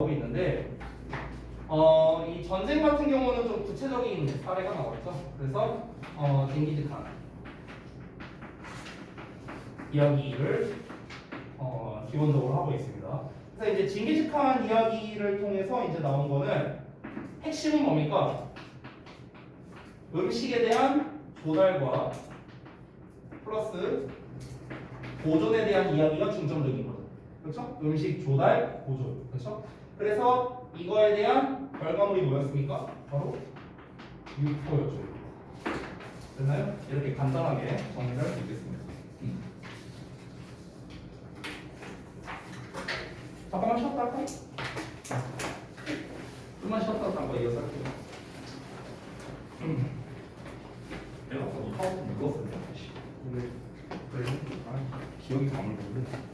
하고 있는데 이 전쟁 같은 경우는 좀 구체적인 사례가 나왔죠. 그래서 징기즈칸 이야기를 기본적으로 하고 있습니다. 그래서 이제 징기즈칸 이야기를 통해서 이제 나온 거는 핵심은 뭡니까? 음식에 대한 조달과 플러스 보존에 대한 이야기가 중점적인 거죠. 그렇죠? 음식 조달, 보존. 그렇죠? 그래서 이거에 대한 결과물이 뭐였습니까? 바로 육포였죠. 됐나요? 이렇게 간단하게 정리를 할 수 있겠습니다. 잠깐만 쉬었다 할까요? 좀만 쉬었다 다음 거 이어서 할게요. 내가 아까 노트하고 읽었었는데 근데 그래? 기억이 가물가물해.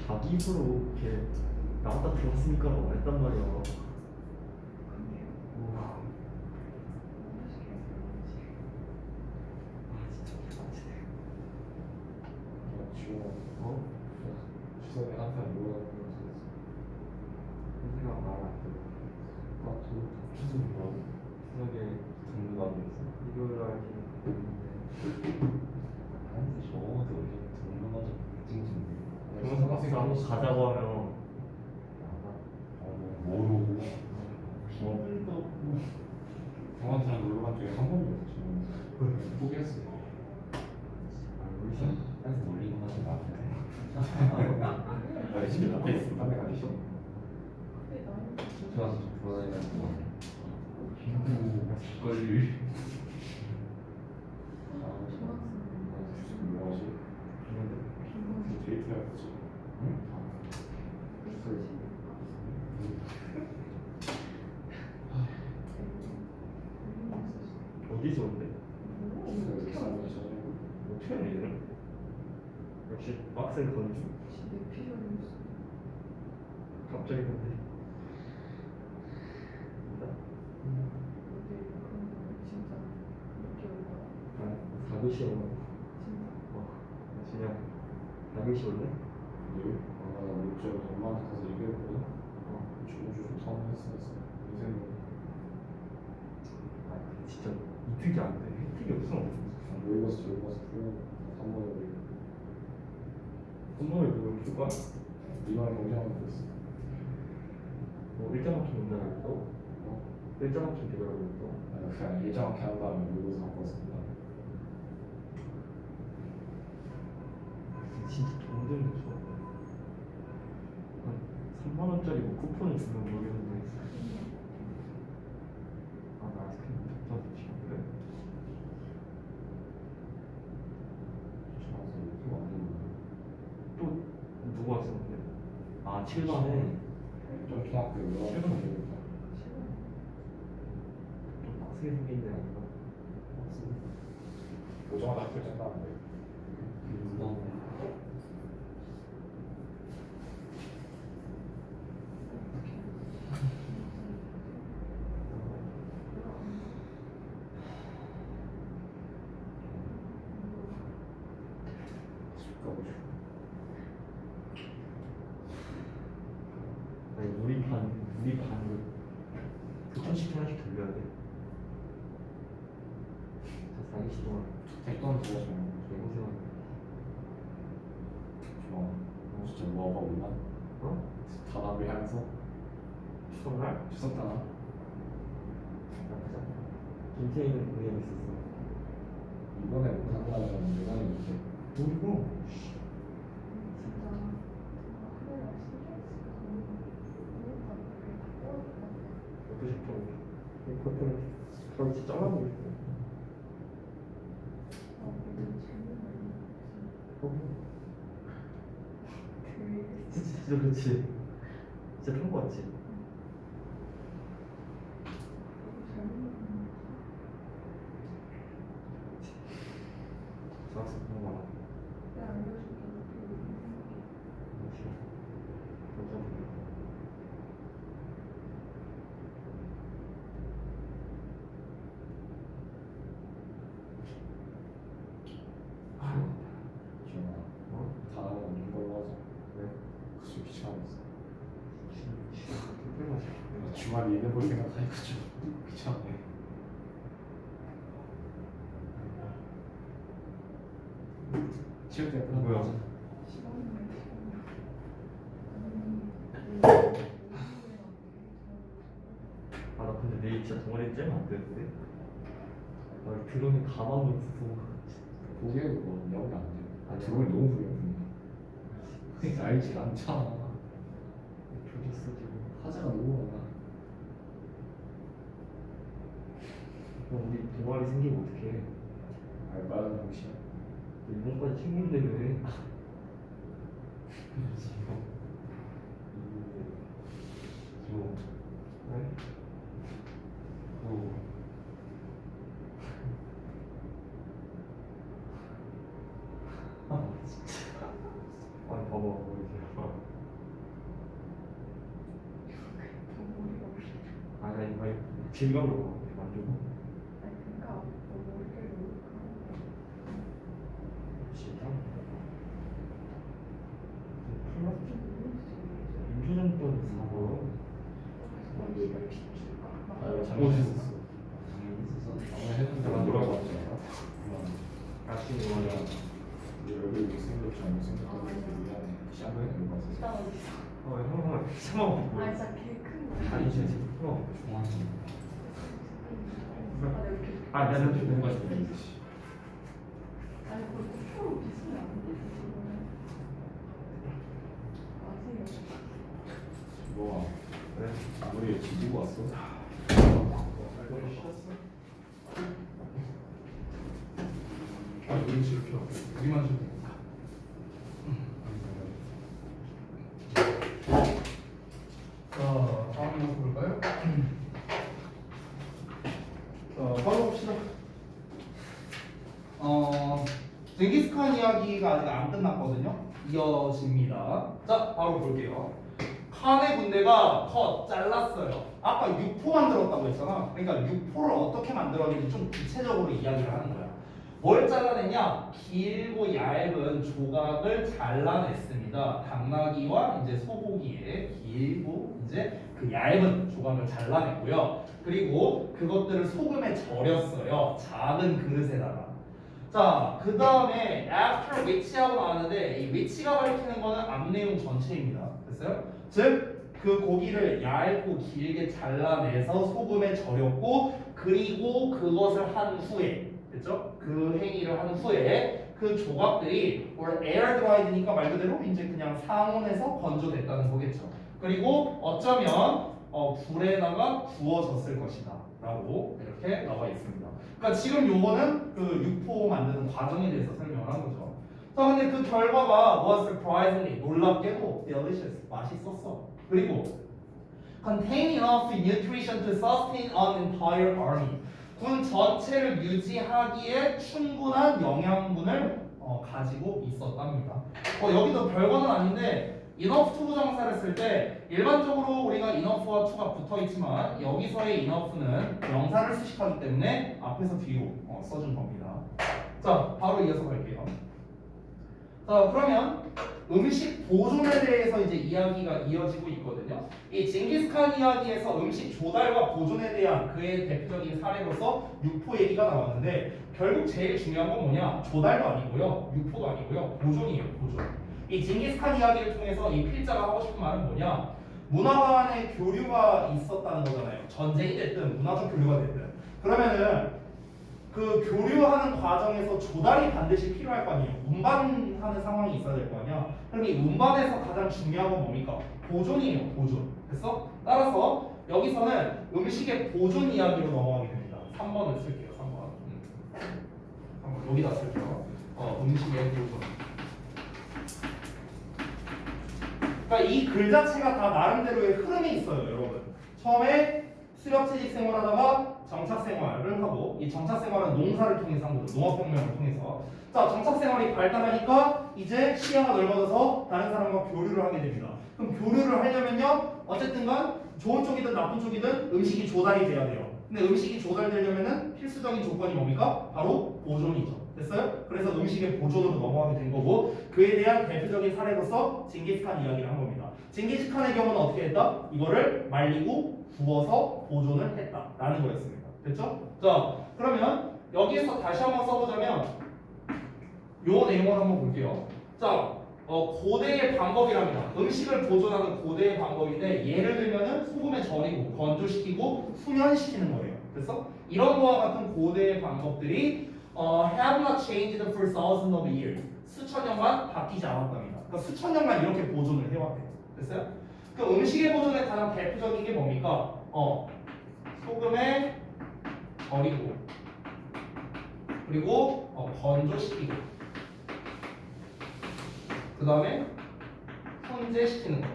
자기 입으로 이렇게 나왔다 들어왔으니까라고 말했단 말이야. 우와. 진짜 개빡치네. 주석이 항상 뭐라고 생각 말안 돼. 주석이 뭐라고? 주석에 등록하면서 이거를 알기는 한테 저거한테 원래 등록하자 찡찡 한번 가자고 하면 모르고 기억도 없고 동안사랑 놀러 간 적이 한 번도 없지. 포기했어요. 우리 시간에서 놀리고 하지 마. 나 집에 앞에 있으면 밤에 가시죠. 좋아서 좀 돌아다니면서 빈구 걸릴 뭐하지? 데이트 해야지. 응? 어디서 온대? 어떻게 하는 얘는? 역시 빡센 건주. 갑자기 근데. 사교시 오나? 진짜 사교시 올래? 네? 나 어제 엄마한테 가서 얘기했거든. 주고 선언했어. 인생 진짜 이특이 안 돼. 혜택이 없어. 여기 가서 저기 가서 풀고 3번에 손목을 그걸 줄 거야? 이만 경쟁하면 됐어. 뭐 일자 맞춤 온다고 했어? 일자 맞춤 대결하고 있어? 아니 그냥 일정하게 한 다음에 여기서 바꿨습니다. 진짜 돈들도 좋아. 한 3만 원짜리 뭐 쿠폰을 주면 모르겠는데. 아, 나 아이스크림 잡자서 지금 그래. 저한테 이거 안 되는데. 또 누구 왔었는데? 아, 7만에 좀 중학교 올라가면 되겠다. 좀 빡세게 생긴 데 아닌가? 요정한 학교 짠다는데. 가고 싶어. 아니 우리 반으로 교촌식 하나씩 돌려야 돼. 자 4개씩 동안 택도는 좋아하시면 개고생하네. 좋아. 진짜 뭐가 올라? 어? 다나를 향해서 추석날? 추석다나. 나쁘지 않다. 김태희는 의견 있었어. 이번에 못한다면 내년에 못해. 그리고 먹고 싶어. 이 커튼을 그렇게 잘라보고 싶어. 진짜 그렇지. 진짜 편거 같지. 좋았어. 너무 많아. 싫어. 감사합니다. 지원아. 어? 다나는 없는 걸로 하자. 왜? 그좀 귀찮았어. 특별 맛이야. 내가 주말에 얘네 볼 생각하니까 좀 귀찮네. 치울 때 끝난 뭐야? 거지. 아, 나 근데 내일 진짜 동아리 째면 안 되는데? 나 드론이 가만히 있어서. 그게 뭐 나오면 안 돼. 아니야. 그걸 너무 부려. 알지 않잖아. 조졌어, 지금. 화제가 너무 많아. 그럼 우리 동아리 생기면 어떡해? 알바는 당신. 일본까지 챙긴데 왜? 왜? 아, 진짜. 아니, 봐봐, 이제. 아니, 질감으로 만들고. 진짜? 인조정돈 사고. 아 이거 잘못 했었어. 아마 했는데 뭐라고 하지 않아? 아쉬운 거 맞아. 여기 이렇게 생각 잘못 생각하고 미안해. 샤브에 들고 왔어. 형아, 참아. 아 진짜 개큰 아니, 진짜 형. 중앙선. 아, 나는 좀 뭔가 뭔가 좀 아니 그걸 코프로 비슷하면 안 되지 지금 아세요? 뭐야? 그래. 머리에 지지고 왔어? 아, 이렇게 이렇게 우리만 좀 되겠다. 자, 다음 모습 볼까요? 자, 바로 봅시다. 징기스칸 이야기가 아직 안 끝났거든요. 이어집니다. 자, 바로 볼게요. 칸의 군대가 잘랐어요. 아까 육포 만들었다고 했잖아. 그러니까 육포를 어떻게 만들었는지 좀 구체적으로 이야기를 하는 거야. 뭘 잘라냈냐? 길고 얇은 조각을 잘라냈습니다. 당나귀와 이제 소고기의 길고 이제 그 얇은 조각을 잘라냈고요. 그리고 그것들을 소금에 절였어요. 작은 그릇에다가. 자, 그 다음에 after which하고 나왔는데 이 which가 가리키는 거는 앞 내용 전체입니다. 됐어요? 즉 그 고기를 얇고 길게 잘라내서 소금에 절였고 그리고 그것을 한 후에 됐죠? 그 행위를 한 후에 그 조각들이 were air dried니까 말 그대로 이제 그냥 상온에서 건조됐다는 거겠죠. 그리고 어쩌면 불에다가 구워졌을 것이다 라고 이렇게 나와 있습니다. 그러니까 지금 요거는 그 육포 만드는 과정에 대해서 설명을 한 거죠. 자, 근데 그 결과가 was surprisingly 놀랍게도 delicious 맛있었어. 그리고 contain enough nutrition to sustain an entire army 군 전체를 유지하기에 충분한 영양분을 가지고 있었답니다. 여기도 별거는 아닌데 enough to 부정사를 쓸 때 일반적으로 우리가 enough와 to가 붙어 있지만 여기서의 enough는 명사를 수식하기 때문에 앞에서 뒤로 써준 겁니다. 자, 바로 이어서 갈게요. 자, 그러면 음식 보존에 대해서 이제 이야기가 이어지고 있거든요. 이 징기스칸 이야기에서 음식 조달과 보존에 대한 그의 대표적인 사례로서 육포 얘기가 나왔는데 결국 제일 중요한 건 뭐냐? 조달도 아니고요, 육포도 아니고요, 보존이에요, 보존. 이 징기스칸 이야기를 통해서 이 필자가 하고 싶은 말은 뭐냐? 문화 간의 교류가 있었다는 거잖아요. 전쟁이 됐든 문화적 교류가 됐든. 그러면은 그 교류하는 과정에서 조달이 반드시 필요할 거 아니에요. 운반하는 상황이 있어야 될 거 아니야. 그럼 이 운반에서 가장 중요한 건 뭡니까? 보존이에요. 보존. 됐어? 따라서 여기서는 음식의 보존 이야기로 넘어가게 됩니다. 3번을 쓸게요. 3번. 3번 여기다 쓸게요. 음식의 보존. 그러니까 이 글 자체가 다 나름대로의 흐름이 있어요, 여러분. 처음에 수렵채집 생활하다가 정착 생활을 하고, 이 정착 생활은 농사를 통해서 한 거죠. 농업혁명을 통해서. 자, 정착 생활이 발달하니까 이제 시야가 넓어져서 다른 사람과 교류를 하게 됩니다. 그럼 교류를 하려면요, 어쨌든간 좋은 쪽이든 나쁜 쪽이든 음식이 조달이 돼야 돼요. 근데 음식이 조달되려면은 필수적인 조건이 뭡니까? 바로 보존이죠. 됐어요? 그래서 음식의 보존으로 넘어가게 된 거고, 그에 대한 대표적인 사례로서 징기스칸 이야기를 한 겁니다. 징기스칸의 경우는 어떻게 했다? 이거를 말리고 구워서 보존을 했다라는 거였습니다. 됐죠? 자, 그러면 여기에서 다시 한번 써보자면 요 내용을 한번 볼게요. 자, 고대의 방법이랍니다. 음식을 보존하는 고대의 방법인데 예를 들면은 소금에 절이고 건조시키고 수년시키는 거예요. 됐어? 이런 거와 같은 고대의 방법들이 have not changed for thousands of years. 수천 년간 바뀌지 않았답니다. 그러니까 수천 년간 이렇게 보존을 해왔대요. 됐어요? 그 음식의 보존의 가장 대표적인 게 뭡니까? 소금에 절이고 그리고 건조시키고 그 다음에 손질시키는 거.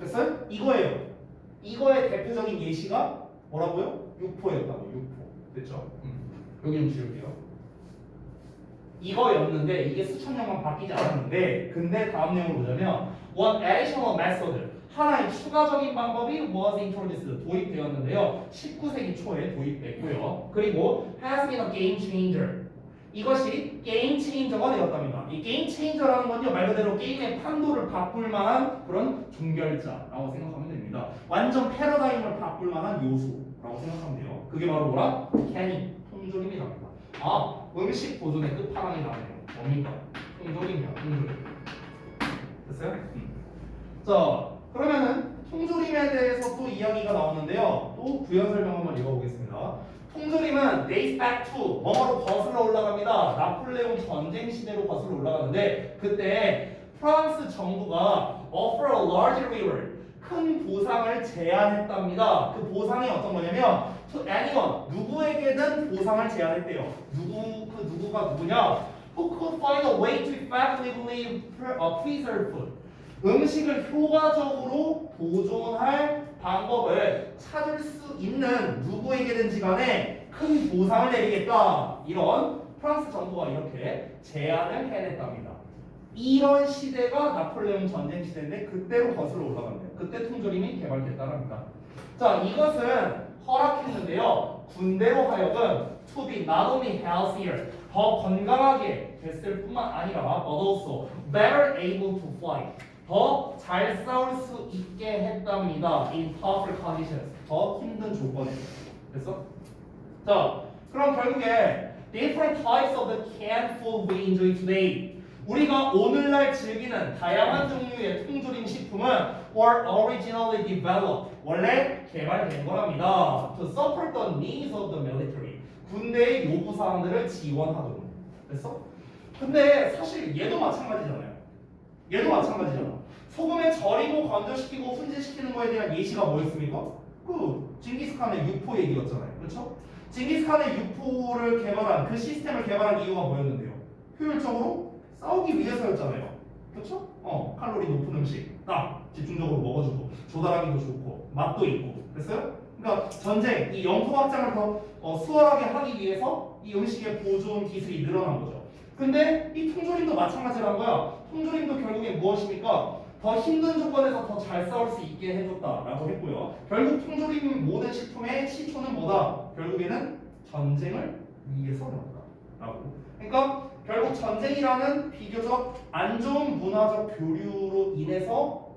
됐어요? 이거예요. 이거의 대표적인 예시가 뭐라고요? 육포였다고. 육포. 됐죠? 여기 좀 지울게요. 이거였는데 이게 수천 년간 바뀌지 않았는데 근데 다음 내용을 보자면 one additional method 하나의 추가적인 방법이 was introduced 도입되었는데요. 19세기 초에 도입됐고요. 그리고 has been a game changer 이것이 게임 체인저가 되었답니다. 이 게임 체인저라는 건요 말 그대로 게임의 판도를 바꿀 만한 그런 종결자라고 생각하면 됩니다. 완전 패러다임을 바꿀 만한 요소라고 생각하면 돼요. 그게 바로 뭐라? 캐닝, 통조림이랍니다. 아, 음식 보존의 끝판왕이 나네요. 뭡니까? 통조림이야, 통조림. 됐어요? 자, 그러면은 통조림에 대해서 또 이야기가 나오는데요. 또 부연 설명 한번 읽어보겠습니다. 통조림은 dates back to 뭐로 거슬러 올라갑니다. 나폴레옹 전쟁 시대로 거슬러 올라가는데 그때 프랑스 정부가 offer a large reward 큰 보상을 제안했답니다. 그 보상이 어떤 거냐면 to anyone 누구에게든 보상을 제안했대요. 누구가 누구냐? Who could find a way to effectively preserve food 음식을 효과적으로 보존할 방법을 찾을 수 있는 누구에게든지 간에 큰 보상을 내리겠다. 이런 프랑스 정부가 이렇게 제안을 해냈답니다. 이런 시대가 나폴레옹 전쟁 시대인데 그때로 거슬러 올라간대요. 그때 통조림이 개발됐다랍니다. 자, 이것은 허락했는데요. 군대로 하여금 to be not only healthier 더 건강하게 됐을 뿐만 아니라 but also better able to fight 더 잘 싸울 수 있게 했답니다. In tougher conditions. 더 힘든 조건에서. 됐어? 자, 그럼 결국에 different types of the canned food we enjoy today. 우리가 오늘날 즐기는 다양한 종류의 통조림 식품은 were originally developed. 원래 개발된 거랍니다. To support the needs of the military. 군대의 요구 사항들을 지원하도록. 됐어? 근데 사실 얘도 마찬가지잖아요. 얘도 마찬가지잖아. 소금에 절이고 건조시키고 훈제시키는 거에 대한 예시가 뭐였습니까? 그 징기스칸의 육포 얘기였잖아요. 그렇죠? 징기스칸의 육포를 개발한 그 시스템을 개발한 이유가 뭐였는데요? 효율적으로 싸우기 위해서였잖아요. 그렇죠? 칼로리 높은 음식 딱 집중적으로 먹어주고 조달하기도 좋고 맛도 있고 됐어요? 그러니까 전쟁, 이 영토 확장을 더 수월하게 하기 위해서 이 음식의 보존 기술이 늘어난 거죠. 근데 이 통조림도 마찬가지라는 거야. 통조림도 결국에 무엇입니까? 더 힘든 조건에서 더 잘 싸울 수 있게 해줬다라고 했고요. 결국 통조림 모든 식품의 시초는 뭐다? 결국에는 전쟁을 위해서였다라고. 그러니까 결국 전쟁이라는 비교적 안 좋은 문화적 교류로 인해서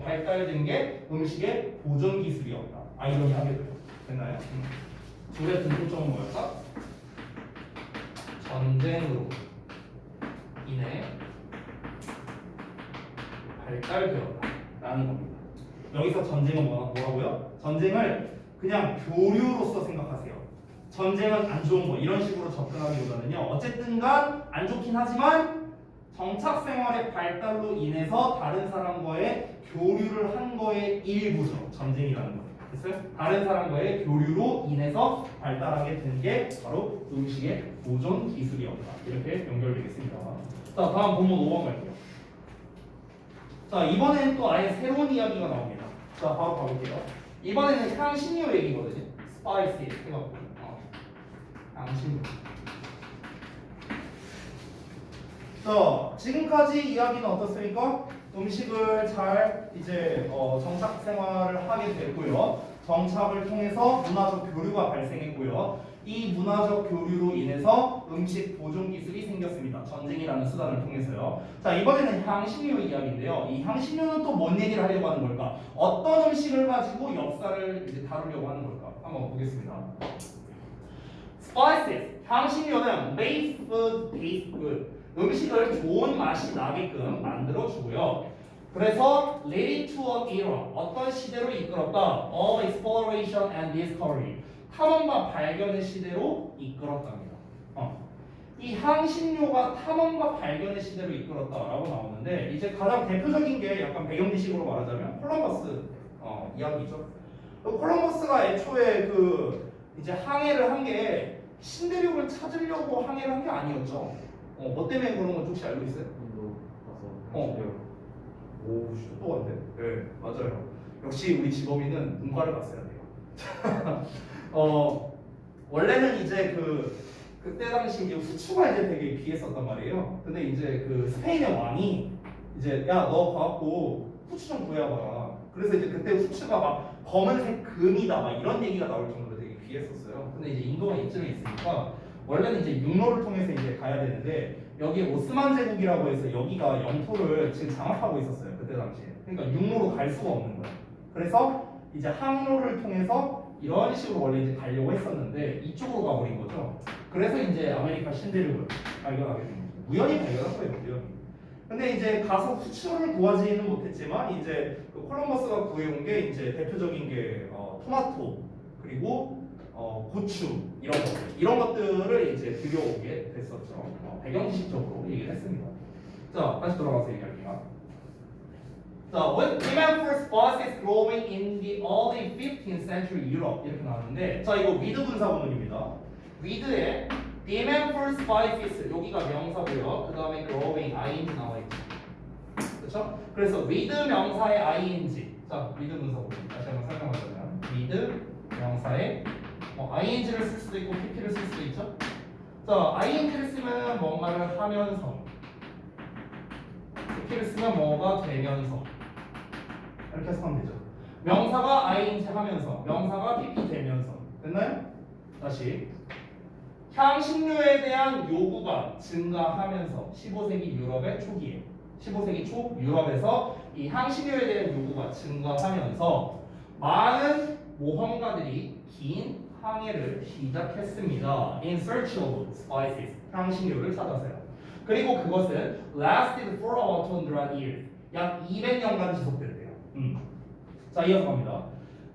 발달된 게 음식의 보존 기술이었다. 아이러니하게도 됐나요? 둘의 등초점은 뭐였다? 전쟁으로 인해 발달되었다라는 겁니다. 여기서 전쟁은 뭐라고요? 전쟁을 그냥 교류로서 생각하세요. 전쟁은 안 좋은 거 이런 식으로 접근하기보다는요. 어쨌든간 안 좋긴 하지만 정착 생활의 발달로 인해서 다른 사람과의 교류를 한 거의 일부죠. 전쟁이라는 거. 됐어요? 다른 사람과의 교류로 인해서 발달하게 된 게 바로 음식의 보존 기술이었다. 이렇게 연결되겠습니다. 자, 다음 본문 5번 갈게요. 자, 이번에는 또 아예 새로운 이야기가 나옵니다. 자, 바로 가볼게요. 이번에는 향신료 얘기거든요. 스파이시 해갖고 향신료. 자, 지금까지 이야기는 어떻습니까? 음식을 잘 이제 정착 생활을 하게 됐고요. 정착을 통해서 문화적 교류가 발생했고요. 이 문화적 교류로 인해서 음식 보존 기술이 생겼습니다. 전쟁이라는 수단을 통해서요. 자, 이번에는 향신료 이야기인데요. 이 향신료는 또 뭔 얘기를 하려고 하는 걸까? 어떤 음식을 가지고 역사를 이제 다루려고 하는 걸까? 한번 보겠습니다. Spices, 향신료는 make food taste good. 음식을 좋은 맛이 나게끔 만들어 주고요. 그래서 lead to an era, 어떤 시대로 이끌었다. Of exploration and discovery, 탐험과 발견의 시대로 이끌었답니다. 이 향신료가 탐험과 발견의 시대로 이끌었다라고 나오는데 이제 가장 대표적인 게 약간 배경 지식으로 말하자면 콜럼버스 이야기죠. 콜럼버스가 애초에 그 이제 항해를 한 게 신대륙을 찾으려고 항해를 한 게 아니었죠. 뭐 때문에 그런 건 혹시 알고 있어요? 인도 가서 오, 또 왔네. 네, 맞아요. 역시 우리 직업인은 문과를 갔어야 돼요. 원래는 이제 그때 당시 이제 후추가 이제 되게 귀했었단 말이에요. 근데 이제 그 스페인의 왕이 이제 야, 너 가갖고 후추 좀 구해와봐라. 그래서 이제 그때 후추가 막 검은색 금이다 막 이런 얘기가 나올 정도로 되게 귀했었어요. 근데 이제 인도가 이쯤에 있으니까 원래는 이제 육로를 통해서 이제 가야 되는데 여기 오스만 제국이라고 해서 여기가 영토를 지금 장악하고 있었어요. 그때 당시에. 그러니까 육로로 갈 수가 없는 거예요. 그래서 이제 항로를 통해서 이런 식으로 원래 이제 가려고 했었는데 이쪽으로 가버린 거죠. 그래서 이제 아메리카 신대륙을 발견하게 된 거죠. 우연히 발견한 거예요. 우연히. 근데 이제 가서 후추를 구하지는 못했지만 이제 그 콜럼버스가 구해온 게 이제 대표적인 게 토마토 그리고 고추 이런 것들을 이제 들여오게 됐었죠. 배경 지식적으로 얘기를 했습니다. 자, 다시 돌아가서 얘기할게요. 자, with demand for spices growing in the early 15th century Europe 이렇게 나왔는데, 자 이거 with 분사 구문입니다. with에 demand for spices 여기가 명사고요. 그 다음에 growing ing 나와 있죠. 그렇죠? 그래서 with 명사의 ing. 자, with 분사 구문 다시 한번 설명하자면 with 명사의 ing를 쓸 수도 있고 pp를 쓸 수도 있죠. 자, ing를 쓰면 뭔가를 하면서, pp를 쓰면 뭐가 되면서 이렇게 해서 하면 되죠. 명사가 ing 하면서, 명사가 pp 되면서. 됐나요? 다시. 향신료에 대한 요구가 증가하면서 15세기 유럽의 초기에 15세기 초 유럽에서 이 향신료에 대한 요구가 증가하면서 많은 모험가들이 긴 항해를 시작했습니다. In search of spices, 향신료를 찾아서요. 그리고 그것은 lasted for about 200 years, 약 200년간 지속됐대요. 자, 이어서 갑니다.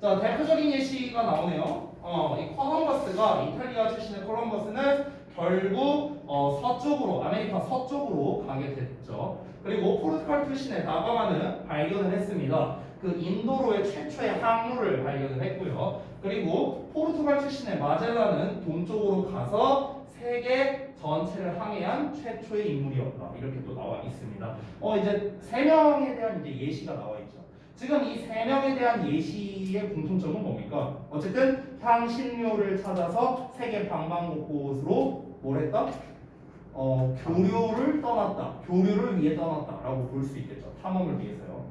자, 대표적인 예시가 나오네요. 이 콜럼버스가 이탈리아 출신의 콜럼버스는 결국 서쪽으로 아메리카 서쪽으로 가게 됐죠. 그리고 포르투갈 출신의 다가마는 발견을 했습니다. 그 인도로의 최초의 항로를 발견을 했고요. 그리고 포르투갈 출신의 마젤란은 동쪽으로 가서 세계 전체를 항해한 최초의 인물이었다. 이렇게 또 나와 있습니다. 이제 세 명에 대한 이제 예시가 나와 있죠. 지금 이 세 명에 대한 예시의 공통점은 뭡니까? 어쨌든 향신료를 찾아서 세계 방방곳곳으로 뭘 했다? 교류를 떠났다. 교류를 위해 떠났다라고 볼 수 있겠죠. 탐험을 위해서요.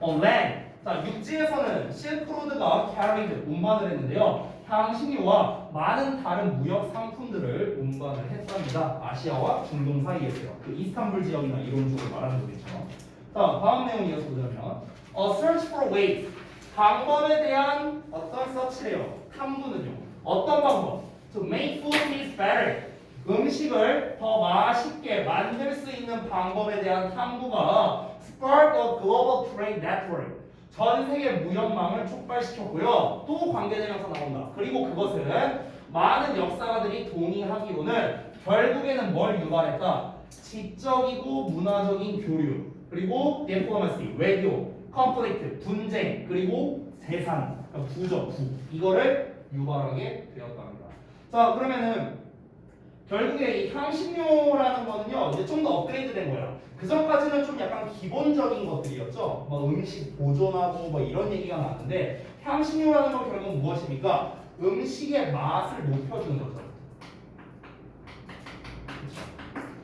land. 자, 육지에서는 실크로드가 carried 운반을 했는데요. 향신료와 많은 다른 무역 상품들을 운반을 했답니다. 아시아와 중동 사이에서요. 그 이스탄불 지역이나 이런 쪽을 말하는 거겠죠. 자, 다음 내용 이어서 보자면 A search for ways. 방법에 대한 어떤 서치래요. 탐구는요. 어떤 방법? To make food taste better. 음식을 더 맛있게 만들 수 있는 방법에 대한 탐구가 spark a global trade network. 전 세계 무역망을 촉발시켰고요. 또 관계대명사 나온다. 그리고 그것은 많은 역사가들이 동의하기로는 결국에는 뭘 유발했다? 지적이고 문화적인 교류, 그리고 디플로마시, 외교, 컨플릭트, 분쟁, 그리고 재산, 그러니까 부죠, 부. 이거를 유발하게 되었답니다. 자, 그러면은 결국에 이 향신료라는 거는요, 이제 좀 더 업그레이드된 거예요. 그 전까지는 좀 약간 기본적인 것들이었죠. 뭐 음식 보존하고 뭐 이런 얘기가 나왔는데 향신료라는 건 결국 무엇입니까? 음식의 맛을 높여주는 거죠.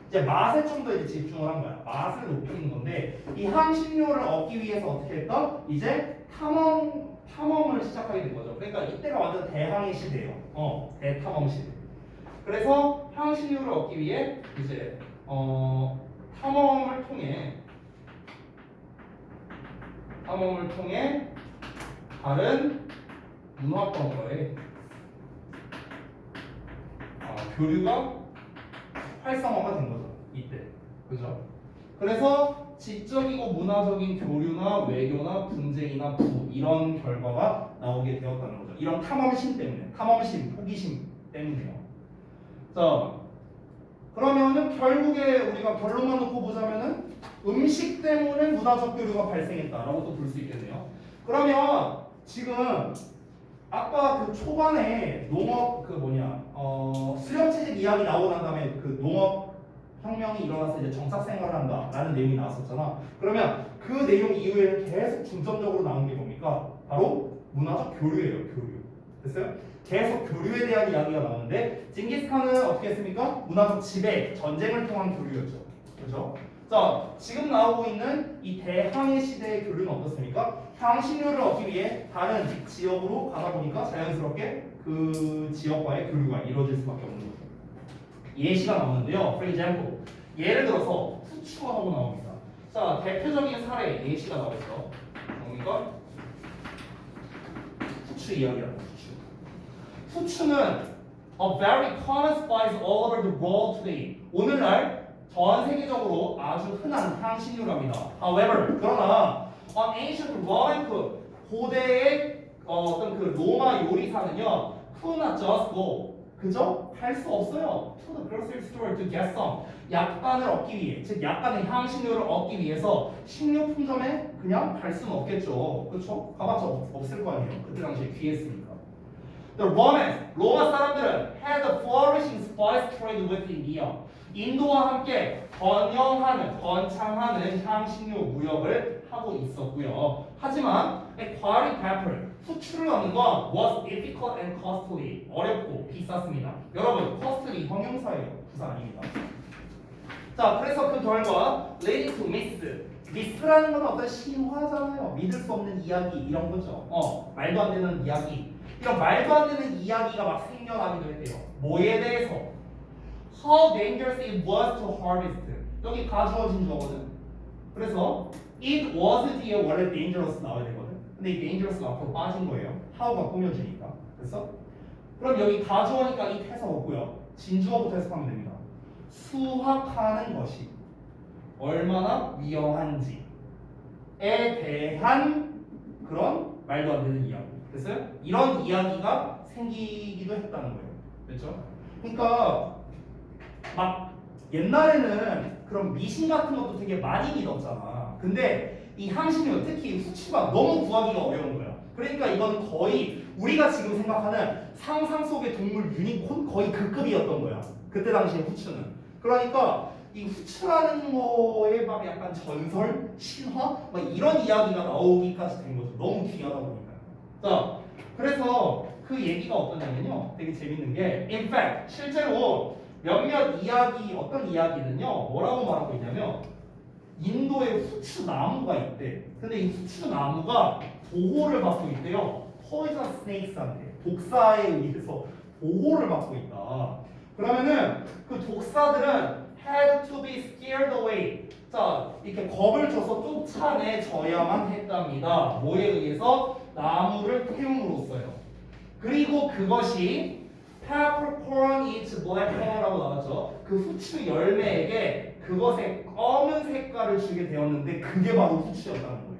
이제 맛에 좀 더 이제 집중을 한 거야. 맛을 높이는 건데 이 향신료를 얻기 위해서 어떻게 했다? 이제 탐험을 시작하게 된 거죠. 그러니까 이때가 완전 대항해 시대예요. 대탐험 시대. 그래서 향신료를 얻기 위해 이제 탐험을 통해 다른 문화권과의 교류가 활성화가 된 거죠. 이때. 그죠? 그래서 지적이고 문화적인 교류나 외교나 분쟁이나 부 이런 결과가 나오게 되었다는 거죠. 이런 탐험심 때문에, 탐험심, 호기심 때문에요. 자, 그러면은 결국에 우리가 결론만 놓고 보자면은 음식 때문에 문화적 교류가 발생했다라고 또 볼 수 있겠네요. 그러면 지금 아까 그 초반에 농업 수렵채집 이야기 나오고 난 다음에 그 농업 혁명이 일어나서 이제 정착 생활을 한다라는 내용이 나왔었잖아. 그러면 그 내용 이후에 계속 중점적으로 나온 게 뭡니까? 바로 문화적 교류예요. 교류. 됐어요? 계속 교류에 대한 이야기가 나오는데 징기스칸은 어떻게 했습니까? 문화적 지배, 전쟁을 통한 교류였죠. 그렇죠? 자, 지금 나오고 있는 이 대항해 시대의 교류는 어떻습니까? 향신료를 얻기 위해 다른 지역으로 가다 보니까 자연스럽게 그 지역과의 교류가 이루어질 수밖에 없는 거죠. 예시가 나오는데요. For example, 예를 들어서 후추가 하고 나옵니다. 자, 대표적인 사례 예시가 나오죠. 뭡니까? 후추 이야기라고. 후추는 a very common spice all over the world today. 오늘날 전 세계적으로 아주 흔한 향신료랍니다. However, 그러나 on ancient Roman cook, 고대의 어떤 그 로마 요리사는요, could not just go, 그죠? 할 수 없어요. To the grocery store to get some. 약간을 얻기 위해, 즉 약간의 향신료를 얻기 위해서 식료품점에 그냥 갈 수는 없겠죠. 그렇죠? 가봤자 없을 거 아니에요. 그때 당시에 귀했으니까. The Romans, 로마 사람들은 had a flourishing spice trade with India. 인도와 함께 번창하는 향신료 무역을 하고 있었고요. 하지만 quarry pepper, 후추를 얻는 건 was difficult and costly. 어렵고 비쌌습니다. 여러분, costly 형용사예요. 부사 아닙니다. 자, 그래서 그 결과 leading to myth. 미스라는 건 어떤 신화잖아요. 믿을 수 없는 이야기 이런 거죠. 말도 안 되는 이야기. 이런 말도 안 되는 이야기가 막 생겨나기도 했대요. 뭐에 대해서? How dangerous it was to harvest. 여기 가주어진 거거든. 그래서 it was 뒤에 원래 dangerous 나와야 되거든. 근데 이 dangerous가 앞으로 빠진 거예요. how가 꾸며지니까. 그래서 그럼 여기 가주어니까 it 해석 없고요. 진주어부터 해석하면 됩니다. 수확하는 것이 얼마나 위험한지에 대한 그런 말도 안 되는 이야기. 됐어요? 이런 이야기가 생기기도 했다는 거예요. 그렇죠? 그러니까 막 옛날에는 그런 미신 같은 것도 되게 많이 믿었잖아. 근데 이 향신료, 특히 후추가 너무 구하기가 어려운 거야. 그러니까 이건 거의 우리가 지금 생각하는 상상 속의 동물 유니콘 거의 그 급이었던 거야. 그때 당시에 후추는. 그러니까 이 후추라는 거에 막 약간 전설, 신화, 막 이런 이야기가 나오기까지 된 거죠. 너무 귀하다 보니까. 자, 그래서 그 얘기가 어떠냐면요. 되게 재밌는 게, in fact, 실제로 몇몇 이야기, 어떤 이야기는요, 뭐라고 말하고 있냐면, 인도에 후추 나무가 있대. 근데 이 후추 나무가 보호를 받고 있대요. poison snakes한테. 독사에 의해서 보호를 받고 있다. 그러면은 그 독사들은 had to be scared away. 자, 이렇게 겁을 줘서 쫓아내져야만 했답니다. 뭐에 의해서? 나무를 태움으로써요. 그리고 그것이 peppercorn is blackcorn라고 나왔죠. 그 후추 열매에게 그것의 검은 색깔을 주게 되었는데 그게 바로 후추였다는 거예요.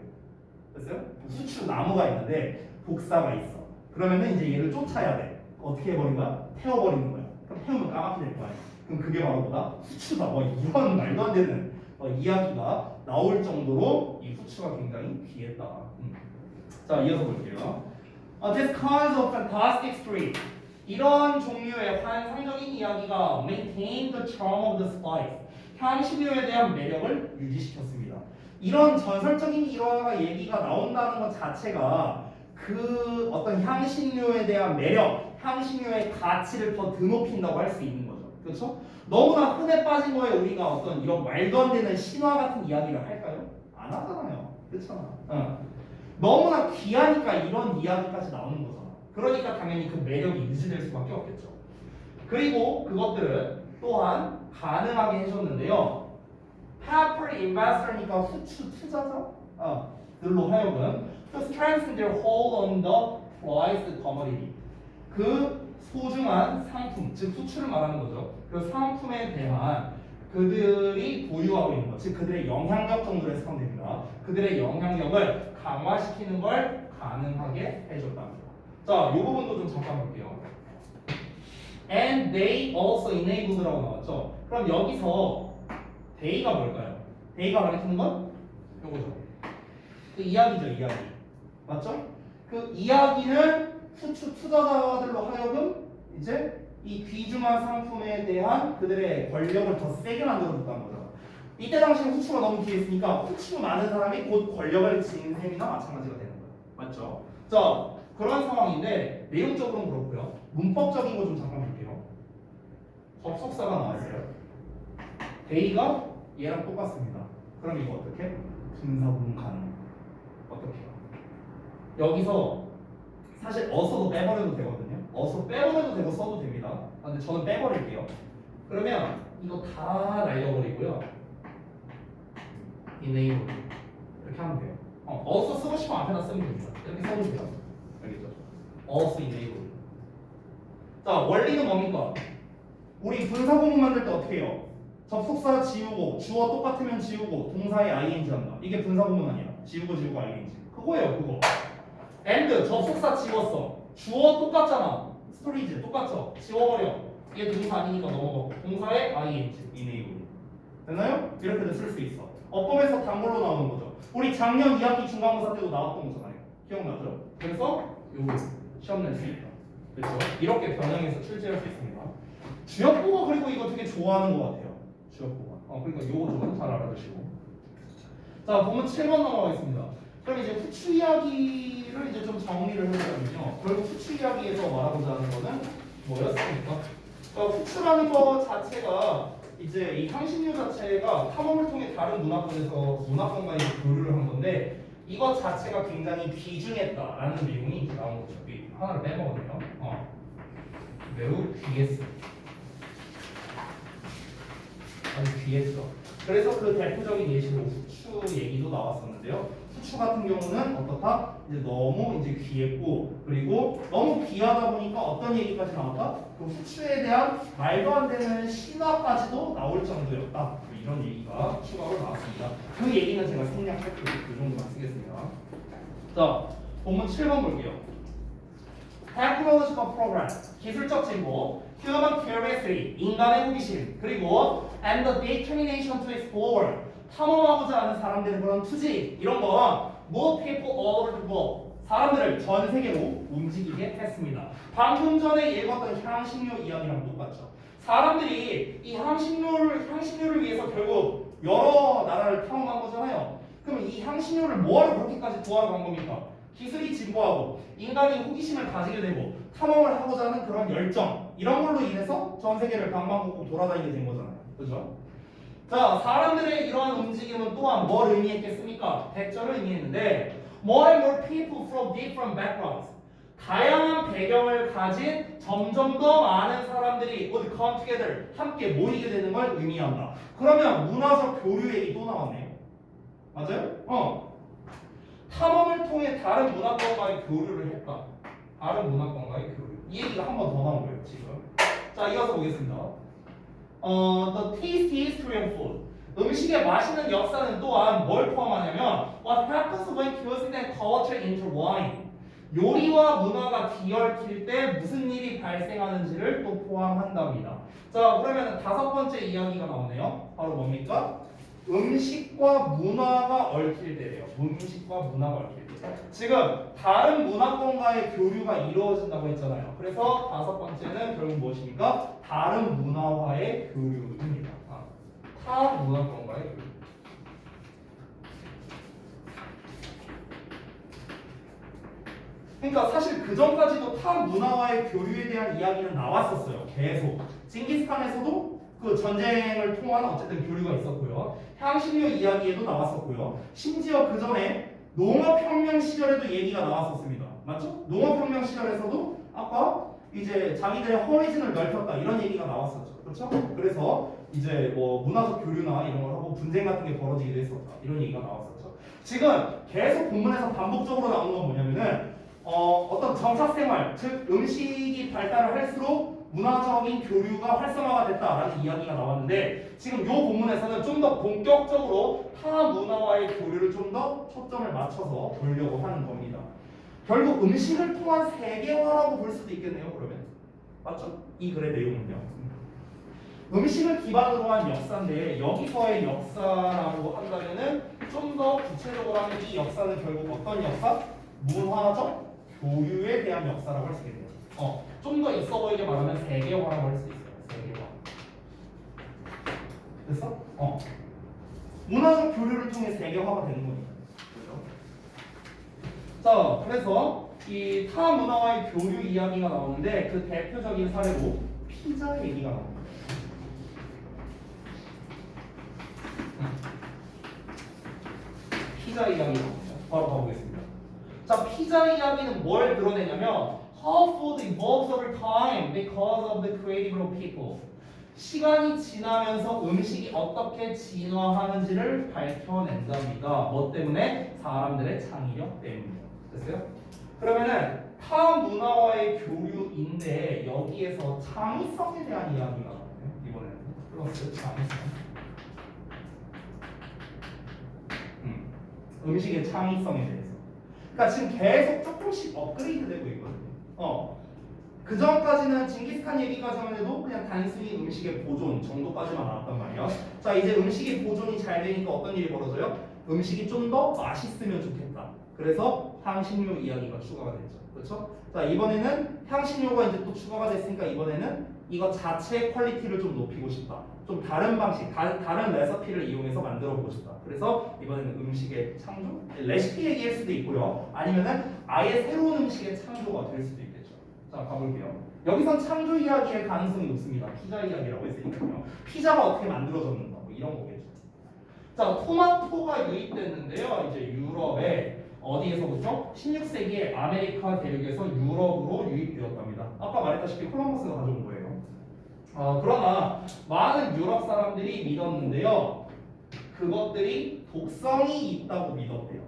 됐어요? 후추 나무가 있는데 독사가 있어. 그러면은 이제 얘를 쫓아야 돼. 어떻게 해버린 거야? 태워버리는 거야. 그럼 태우면 까맣게 될 거 아니야. 그럼 그게 바로 뭐다? 후추다. 뭐 이런 말도 안 되는 이야기가 나올 정도로 이 후추가 굉장히 귀했다. 자, 이어서 볼게요. This kind of fantastic story. 이런 종류의 환상적인 이야기가 maintain the charm of the spice. 향신료에 대한 매력을 유지시켰습니다. 이런 전설적인 일화가 얘기가 나온다는 것 자체가 그 어떤 향신료에 대한 매력, 향신료의 가치를 더 드높인다고 할 수 있는 거죠. 그렇죠? 너무나 흔해 빠진 거에 우리가 어떤 이런 말도 안 되는 신화 같은 이야기를 할까요? 안 하잖아요. 그렇잖아. 너무나 귀하니까 이런 이야기까지 나오는 거잖아. 그러니까 당연히 그 매력이 유지될 수밖에 없겠죠. 그리고 그것들은 또한 가능하게 해줬는데요. Pepper investor니까 후추 투자자 들로 하여금 to strengthen their hold on the prized commodity. 그 소중한 상품, 즉 후추를 말하는 거죠. 그 상품에 대한 그들이 보유하고 있는 것, 즉 그들의 영향력 정도로 해석하면 됩니다. 그들의 영향력을 강화시키는 걸 가능하게 해줬답니다. 자, 이 부분도 좀 잠깐 볼게요. And they also enabled라고 나왔죠. 그럼 여기서 they가 뭘까요? they가 가리키는 건 요거죠. 그 이야기죠, 이야기. 맞죠? 그 이야기는 후추 투자자들로 하여금 이제 이 귀중한 상품에 대한 그들의 권력을 더 세게 만들어줬다는 거죠. 이때 당시에 후추가 너무 귀했으니까 후추 많은 사람이 곧 권력을 지닌 셈이나 마찬가지가 되는 거예요. 맞죠? 자, 그런 상황인데 내용적으로는 그렇고요. 문법적인 거 좀 잠깐 볼게요. 접속사가 나왔어요. 데이가 얘랑 똑같습니다. 그럼 이거 어떻게? 분사구문 가능. 어떻게? 여기서 사실 어서도 빼버려도 되거든요. 어서 빼버려도 되고 써도 됩니다. 근데 저는 빼버릴게요. 그러면 이거 다 날려버리고요. enable 이렇게 하면 돼요. 어서 쓰고 싶으면 앞에다 쓰면 됩니다. 이렇게 써도 돼요. 알겠죠? 어서 enable. 자, 원리는 뭡니까? 우리 분사구문 만들 때 어떻게 해요? 접속사 지우고 주어 똑같으면 지우고 동사에 ing 한다. 이게 분사구문 아니야. 지우고 ing. 그거예요, 그거. and 접속사 지웠어. 주어 똑같잖아. 스토리지 똑같죠? 지워버려. 이게 동사 아니니까 넘어가고 동사에 ing, enable. 됐나요? 이렇게도 쓸 수 있어. 어법에서 단골로 나오는 거죠. 우리 작년 2학기 중간고사 때도 나왔던 거잖아요. 기억나죠? 그래서 요거 시험 낼 수 있다. 그렇죠? 이렇게 변형해서 출제할 수 있습니다. 주역보가 그리고 이거 되게 좋아하는 것 같아요. 주역보가. 그러니까 요거 좀 잘 알아두시고. 자, 보면 7번 넘어가겠습니다. 그럼 이제 후추 이야기를 이제 좀 정리를 해보자면요. 결국 후추 이야기에서 말하고자 하는 거는 뭐였습니까? 그러니까 후추라는 거 자체가 이제 이 향신료 자체가 탐험을 통해 다른 문화권에서 문화권과 이제 교류를 한 건데 이것 자체가 굉장히 귀중했다라는 내용이 이제 나온 거죠. 하나를 빼먹었네요. 매우 귀했어. 아주 귀했어. 그래서 그 대표적인 예시로 후추 얘기도 나왔었는데요. 후추 같은 경우는 어떻다? 이제 너무 이제 귀했고 그리고 너무 귀하다 보니까 어떤 얘기까지 나왔다? 그 후추에 대한 말도 안 되는 신화까지도 나올 정도였다. 뭐 이런 얘기가 추가로 나왔습니다. 그 얘기는 제가 생략할 그 정도만 쓰겠습니다. 자, 본문 7번 볼게요. Technological progress, 기술적 진보, human curiosity, 인간의 호기심, 그리고 and the determination to explore, 탐험하고자 하는 사람들의 그런 투지, 이런 거 move people all over the world, 사람들을 전 세계로 움직이게 했습니다. 방금 전에 읽었던 향신료 이야기랑 똑같죠. 사람들이 이 향신료를 위해서 결국 여러 나라를 탐험한 거잖아요. 그럼 이 향신료를 뭐하러 그렇게까지 구하러 간 겁니까? 기술이 진보하고 인간이 호기심을 가지게 되고 탐험을 하고자 하는 그런 열정 이런 걸로 인해서 전 세계를 방방곡곡 돌아다니게 된 거잖아요. 그죠? 자, 사람들의 이러한 움직임은 또한 뭘 의미했겠습니까? 백절을 의미했는데 more and more people from different backgrounds 다양한 배경을 가진 점점 더 많은 사람들이 would come together 함께 모이게 되는 걸 의미한다. 그러면 문화적 교류 얘기 또 나왔네. 맞아요? 탐험을 통해 다른 문화권과의 교류를 했다. 다른 문화권과의 교류. 이 얘기가 한 번 더 나온 거예요 지금. 자, 이어서 보겠습니다. The taste history of food. 음식의 맛있는 역사는 또한 뭘 포함하냐면 What happens when cuisine and culture intertwine. 요리와 문화가 뒤얽힐 때 무슨 일이 발생하는지를 또 포함한답니다. 자, 그러면 5번째 이야기가 나오네요. 바로 뭡니까? 음식과 문화가 얽힐 때래요. 음식과 문화가 얽힐 때. 지금 다른 문화권과의 교류가 이루어진다고 했잖아요. 그래서 5번째는 결국 무엇입니까? 다른 문화와의 교류입니다. 타 문화권과의 교류. 그러니까 사실 그 전까지도 타 문화와의 교류에 대한 이야기는 나왔었어요. 계속. 징기스칸에서도 그 전쟁을 통한 어쨌든 교류가 있었고요. 향신료 이야기에도 나왔었고요. 심지어 그 전에 농업혁명 시절에도 얘기가 나왔었습니다. 맞죠? 농업혁명 시절에서도 아까 이제 자기들의 허리진을 넓혔다 이런 얘기가 나왔었죠. 그렇죠? 그래서 이제 뭐 문화적 교류나 이런 걸 하고 분쟁 같은 게 벌어지기도 했었다. 이런 얘기가 나왔었죠. 지금 계속 본문에서 반복적으로 나오는 건 뭐냐면은 어떤 정착생활, 즉 음식이 발달을 할수록 문화적인 교류가 활성화가 됐다라는 이야기가 나왔는데 지금 이 본문에서는 좀 더 본격적으로 타 문화와의 교류를 좀 더 초점을 맞춰서 보려고 하는 겁니다. 결국 음식을 통한 세계화라고 볼 수도 있겠네요. 그러면 맞죠? 이 글의 내용은요. 음식을 기반으로 한 역사인데 여기서의 역사라고 한다면은 좀 더 구체적으로 하면 이 역사는 결국 어떤 역사? 문화적 교류에 대한 역사라고 할 수 있겠네요. 좀 더 있어 보이게 말하면 세계화라고 할 수 있어요. 세계화. 됐어? 문화적 교류를 통해 세계화가 되는 겁니다. 그렇죠? 자, 그래서 이 타 문화와의 교류 이야기가 나오는데 그 대표적인 사례로 피자 얘기가 나옵니다. 피자 이야기가 나옵니다. 바로 가보겠습니다. 자, 피자 이야기는 뭘 드러내냐면 How food evolves over time because of the creativity of people. 시간이 지나면서 음식이 어떻게 진화하는지를 밝혀낸답니다. 뭐 때문에? 사람들의 창의력 때문이에요. 됐어요? 그러면은 타 문화와의 교류인데 여기에서 창의성에 대한 이야기가 나오네요. 이번에는 플러스 창의성. 음식의 창의성에 대해서. 그러니까 지금 계속 조금씩 업그레이드 되고 있거든요. 그 전까지는 징기스칸 얘기까지만 해도 그냥 단순히 음식의 보존 정도까지만 나왔단 말이야. 자, 이제 음식의 보존이 잘 되니까 어떤 일이 벌어져요? 음식이 좀 더 맛있으면 좋겠다. 그래서 향신료 이야기가 추가가 됐죠. 그렇죠? 자, 이번에는 향신료가 이제 또 추가가 됐으니까 이번에는 이거 자체의 퀄리티를 좀 높이고 싶다. 좀 다른 방식, 다른 레시피를 이용해서 만들어 보고 싶다. 그래서 이번에는 음식의 창조? 레시피 얘기할 수도 있고요. 아니면은 아예 새로운 음식의 창조가 될 수도 있겠죠. 자, 가볼게요. 여기선 창조 이야기의 가능성이 높습니다. 피자 이야기라고 했으니까요. 피자가 어떻게 만들어졌는가 뭐 이런 거겠죠. 자, 토마토가 유입됐는데요. 이제 유럽에 어디에서부터? 16세기에 아메리카 대륙에서 유럽으로 유입되었답니다. 아까 말했다시피 콜럼버스가 가져온 거예요. 그러나 많은 유럽 사람들이 믿었는데요. 그것들이 독성이 있다고 믿었대요.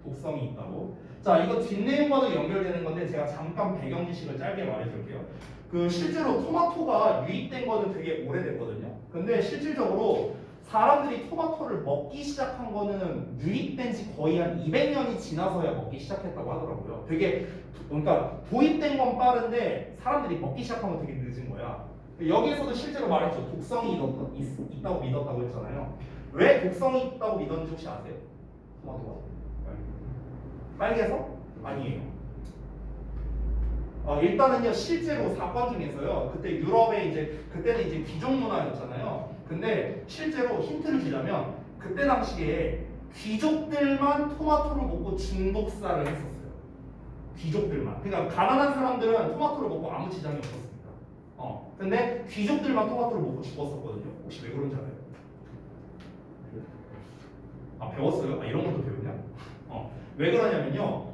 독성이 있다고. 자, 이거 뒷내용과도 연결되는 건데 제가 잠깐 배경 지식을 짧게 말해줄게요. 그 실제로 토마토가 유입된 거는 되게 오래됐거든요. 근데 실질적으로 사람들이 토마토를 먹기 시작한 거는 유입된 지 거의 한 200년이 지나서야 먹기 시작했다고 하더라고요. 되게 그러니까 도입된 건 빠른데 사람들이 먹기 시작한 건 되게 늦은 거야. 여기에서도 실제로 말했죠. 독성이 있다고 믿었다고 했잖아요. 왜 독성이 있다고 믿었는지 혹시 아세요? 토마토가 빨개서? 아니에요. 일단은요, 실제로 사건 중에서요. 그때 유럽에 이제 그때는 이제 귀족 문화였잖아요. 근데 실제로 힌트를 주자면 그때 당시에 귀족들만 토마토를 먹고 중독사를 했었어요. 귀족들만. 그러니까 가난한 사람들은 토마토를 먹고 아무 지장이 없었습니다. 근데 귀족들만 토마토를 먹고 죽었었거든요. 혹시 왜 그런지 알아요? 배웠어요? 이런 것도 배우냐? 왜 그러냐면요.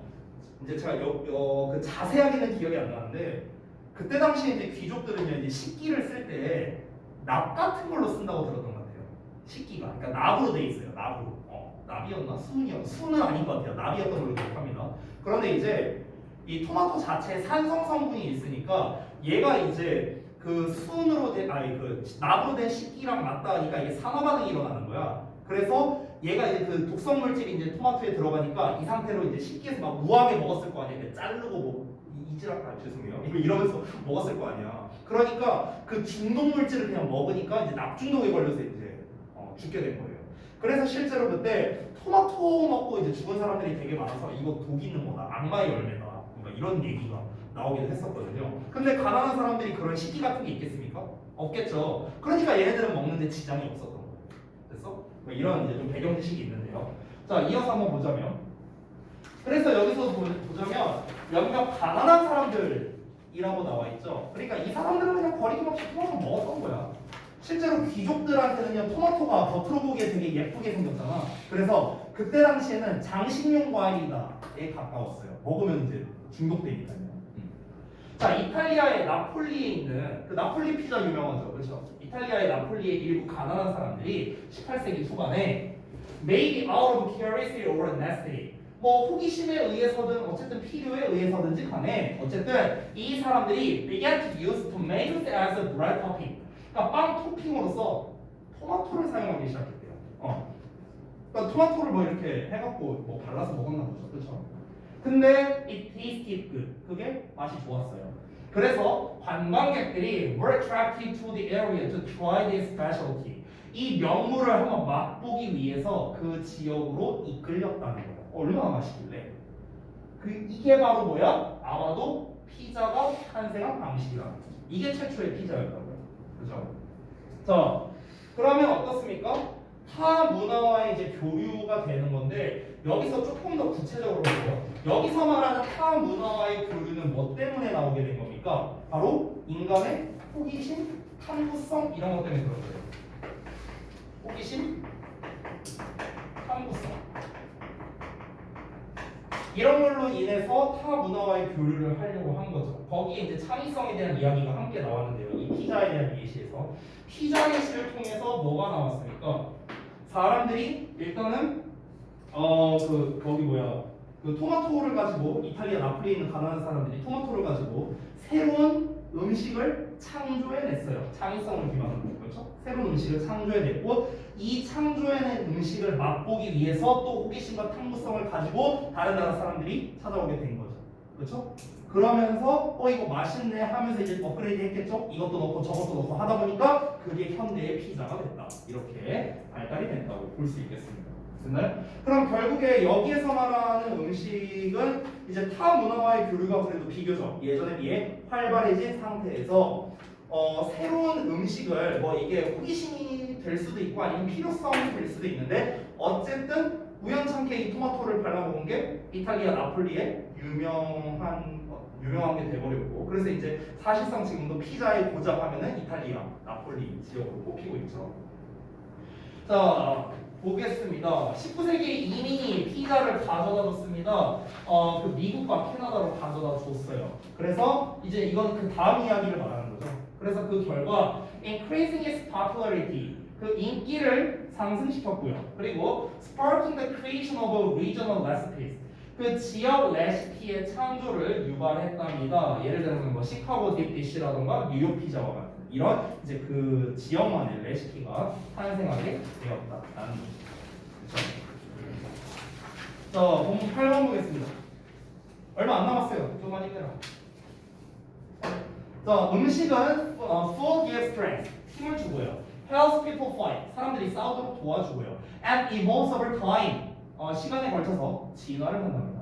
이제 제가 그 자세하게는 기억이 안 나는데 그때 당시에 이제 귀족들은요 이제 식기를 쓸 때 납 같은 걸로 쓴다고 들었던 것 같아요. 식기가 그러니까 납으로 돼 있어요. 납으로. 납이었나 수은이었나 수은은 아닌 것 같아요. 납이었던 걸로 기억합니다. 그런데 이제 이 토마토 자체에 산성 성분이 있으니까 얘가 이제 그 수은으로 된 아니 그 납으로 된 식기랑 맞닿으니까 이게 산화 반응이 일어나는 거야. 그래서 얘가 이제 그 독성 물질이 이제 토마토에 들어가니까 이 상태로 이제 식기에서 막 우아하게 먹었을 거 아니야. 자르고 뭐 이지랄 죄송해요. 이러면서 먹었을 거 아니야. 그러니까 그 중독 물질을 그냥 먹으니까 이제 납중독에 걸려서 이제 죽게 된 거예요. 그래서 실제로 그때 토마토 먹고 이제 죽은 사람들이 되게 많아서 이거 독 있는 거다, 악마의 열매다, 뭔가 이런 얘기가 나오기도 했었거든요. 근데 가난한 사람들이 그런 식기 같은 게 있겠습니까? 없겠죠. 그러니까 얘네들은 먹는데 지장이 없었던 거예요. 됐어? 뭐 이런 이제 좀 배경 지식이 있는데요. 자, 이어서 한번 보자면, 그래서 여기서 보자면 몇몇 가난한 사람들이라고 나와 있죠. 그러니까 이 사람들은 그냥 버리김없이 토마토 먹었던 거야. 실제로 귀족들한테는요 토마토가 겉으로 보기에 되게 예쁘게 생겼잖아. 그래서 그때 당시에는 장식용 과일이다에 가까웠어요. 먹으면 이제 중독되니까요. 자, 이탈리아의 나폴리에 있는 그 나폴리 피자 유명하죠, 그렇죠? 이탈리아의 나폴리의 일부 가난한 사람들이 18세기 초반에 maybe out of curiosity or necessity 뭐 호기심에 의해서든 어쨌든 필요에 의해서든지 간에 어쨌든 이 사람들이 began to use tomatoes as a bread topping. 그러니까 빵 토핑으로서 토마토를 사용하기 시작했대요. 그러니까 토마토를 뭐 이렇게 해갖고 뭐 발라서 먹었나 보죠, 그렇죠? 근데 it tasted good. 그게 맛이 좋았어요. 그래서 관광객들이 were attracted to the area to try this specialty. 이 명물을 한번 맛보기 위해서 그 지역으로 이끌렸다는 거예요. 얼마나 맛있길래? 이게 바로 뭐야? 아마도 피자가 탄생한 방식이라는 거죠. 이게 최초의 피자였다고요. 그죠? 자, 그러면 어떻습니까? 타 문화와의 이제 교류가 되는 건데 여기서 조금 더 구체적으로 볼게요. 여기서 말하는 타 문화와의 교류는 뭐 때문에 나오게 된 겁니까? 바로 인간의 호기심, 탐구성 이런 것 때문에 그런 거예요. 호기심, 탐구성 이런 걸로 인해서 타 문화와의 교류를 하려고 한 거죠. 거기에 이제 창의성에 대한 이야기가 함께 나왔는데요. 이 피자에 대한 예시에서 피자 예시를 통해서 뭐가 나왔습니까? 사람들이 일단은 그 토마토를 가지고 이탈리아 나폴리에 있는 가난한 사람들이 토마토를 가지고 새로운 음식을 창조해냈어요. 창의성을 기반으로 그렇죠? 새로운 음식을 창조해냈고 이 창조해낸 음식을 맛보기 위해서 또 호기심과 탐구성을 가지고 다른 나라 사람들이 찾아오게 된 거죠. 그렇죠? 그러면서 이거 맛있네 하면서 이제 업그레이드 했겠죠? 이것도 넣고 저것도 넣고 하다 보니까 그게 현대의 피자가 됐다. 이렇게 발달이 됐다고 볼 수 있겠습니다. 됐나요? 그럼 결국에 여기에서 말하는 음식은 이제 타 문화와의 교류가 그래도 비교적 예전에 비해 활발해진 상태에서 새로운 음식을 뭐 이게 호기심이 될 수도 있고 아니면 필요성이 될 수도 있는데 어쨌든 우연찮게 이 토마토를 발라먹은 게 이탈리아 나폴리의 유명한 게 돼버렸고 그래서 이제 사실상 지금도 피자의 고장 하면은 이탈리아 나폴리 지역으로 꼽히고 있죠. 자 보겠습니다. 19세기에 이민이 피자를 가져다 줬습니다. 그 미국과 캐나다로 가져다 줬어요. 그래서 이제 이건 그 다음 이야기를 말하는 거죠. 그래서 그 결과 increasing its popularity 그 인기를 상승시켰고요. 그리고 sparking the creation of regional recipes 그 지역 레시피의 창조를 유발했답니다. 예를 들면 뭐 시카고 딥디시라던가 뉴욕 피자와 같은 이런 이제 그 지역만의 레시피가 탄생하게 되었다라는 거죠. 자, 본문 8번 보겠습니다. 얼마 안 남았어요. 좀만 힘내라. 자, 음식은 food gives strength, 힘을 주고요. helps people fight, 사람들이 싸우도록 도와주고요. and evolves over time, 시간에 걸쳐서 진화를 한답니다.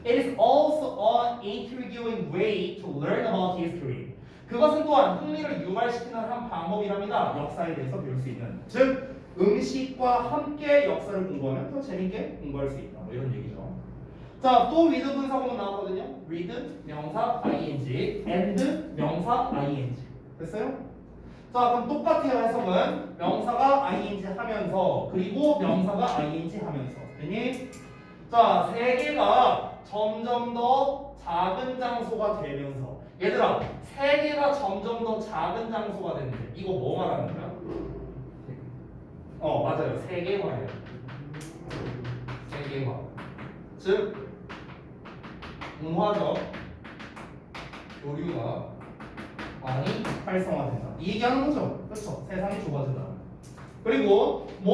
It is also an intriguing way to learn about history. 그것은 또한 흥미를 유발시키는 한 방법이랍니다. 역사에 대해서 배울 수 있는. 즉, 음식과 함께 역사를 공부하면 더 재밌게 공부할 수 있다. 뭐 이런 얘기죠. 자, 또 with 분사구문 나왔거든요. with 명사 ing, and 명사 ing. 됐어요? 자, 그럼 똑같아요. 해석은 명사가 ing 하면서 그리고 명사가 ing 하면서. 됐니? 자, 세 개가 점점 더 작은 장소가 되면서 얘들아 세계가 점점 더 작은 장소가 되는데 이거 뭐 말하는 거야? 맞아요. 세계화예요. 세계화. 즉 문화적 교류가 많이 활성화된다. 이 얘기하는 거죠. 그렇죠? 세상이 좁아진다. 그리고